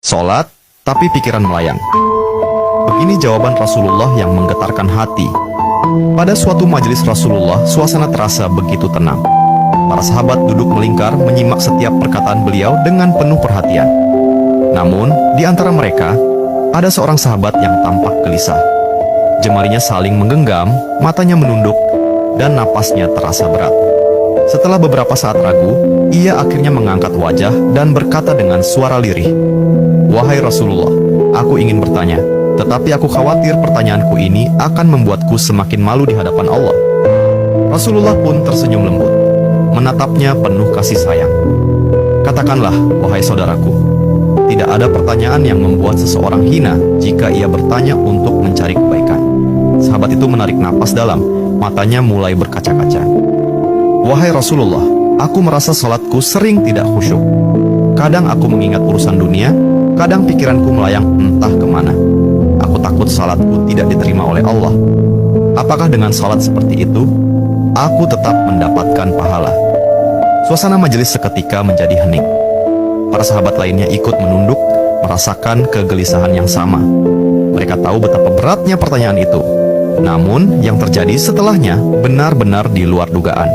Sholat, tapi pikiran melayang. Begini jawaban Rasulullah yang menggetarkan hati. Pada suatu majelis Rasulullah, suasana terasa begitu tenang. Para sahabat duduk melingkar menyimak setiap perkataan beliau dengan penuh perhatian. Namun, di antara mereka, ada seorang sahabat yang tampak gelisah. Jemarinya saling menggenggam, matanya menunduk, dan napasnya terasa berat. Setelah beberapa saat ragu, ia akhirnya mengangkat wajah dan berkata dengan suara lirih, "Wahai Rasulullah, aku ingin bertanya, tetapi aku khawatir pertanyaanku ini akan membuatku semakin malu di hadapan Allah." Rasulullah pun tersenyum lembut, menatapnya penuh kasih sayang. "Katakanlah, wahai saudaraku, tidak ada pertanyaan yang membuat seseorang hina jika ia bertanya untuk mencari kebaikan." Sahabat itu menarik napas dalam, matanya mulai berkaca-kaca. "Wahai Rasulullah, aku merasa salatku sering tidak khusyuk. Kadang aku mengingat urusan dunia, kadang pikiranku melayang entah kemana. Aku takut salatku tidak diterima oleh Allah. Apakah dengan salat seperti itu, aku tetap mendapatkan pahala?" Suasana majelis seketika menjadi hening. Para sahabat lainnya ikut menunduk, merasakan kegelisahan yang sama. Mereka tahu betapa beratnya pertanyaan itu. Namun, yang terjadi setelahnya benar-benar di luar dugaan.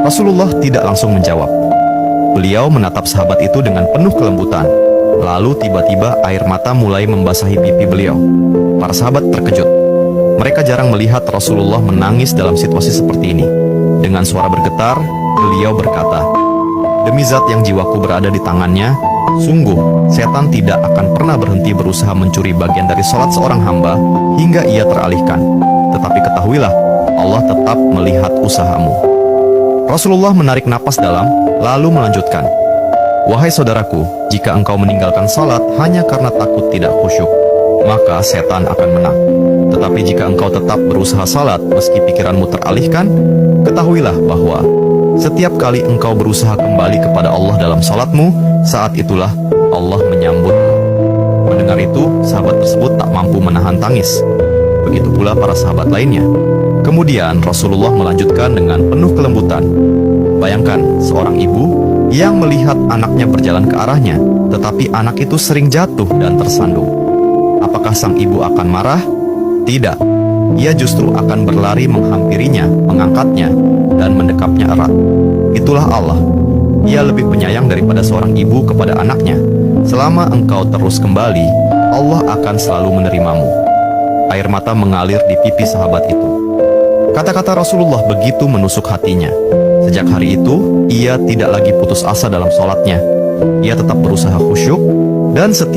Rasulullah tidak langsung menjawab. Beliau menatap sahabat itu dengan penuh kelembutan. Lalu tiba-tiba air mata mulai membasahi pipi beliau. Para sahabat terkejut. Mereka jarang melihat Rasulullah menangis dalam situasi seperti ini. Dengan suara bergetar, beliau berkata, "Demi zat yang jiwaku berada di tangannya, sungguh setan tidak akan pernah berhenti berusaha mencuri bagian dari sholat seorang hamba hingga ia teralihkan. Tetapi ketahuilah, Allah tetap melihat usahamu." Rasulullah menarik napas dalam, lalu melanjutkan, "Wahai saudaraku, jika engkau meninggalkan salat hanya karena takut tidak khusyuk, maka setan akan menang. Tetapi jika engkau tetap berusaha salat meski pikiranmu teralihkan, ketahuilah bahwa setiap kali engkau berusaha kembali kepada Allah dalam salatmu, saat itulah Allah menyambutmu." Mendengar itu, sahabat tersebut tak mampu menahan tangis. Begitu pula para sahabat lainnya. Kemudian Rasulullah melanjutkan dengan penuh kelembutan, "Bayangkan seorang ibu yang melihat anaknya berjalan ke arahnya, tetapi anak itu sering jatuh dan tersandung. Apakah sang ibu akan marah? Tidak. Ia justru akan berlari menghampirinya, mengangkatnya, dan mendekapnya erat. Itulah Allah. Ia lebih penyayang daripada seorang ibu kepada anaknya. Selama engkau terus kembali, Allah akan selalu menerimamu." Air mata mengalir di pipi sahabat itu. Kata-kata Rasulullah begitu menusuk hatinya. Sejak hari itu, ia tidak lagi putus asa dalam sholatnya. Ia tetap berusaha khusyuk dan setia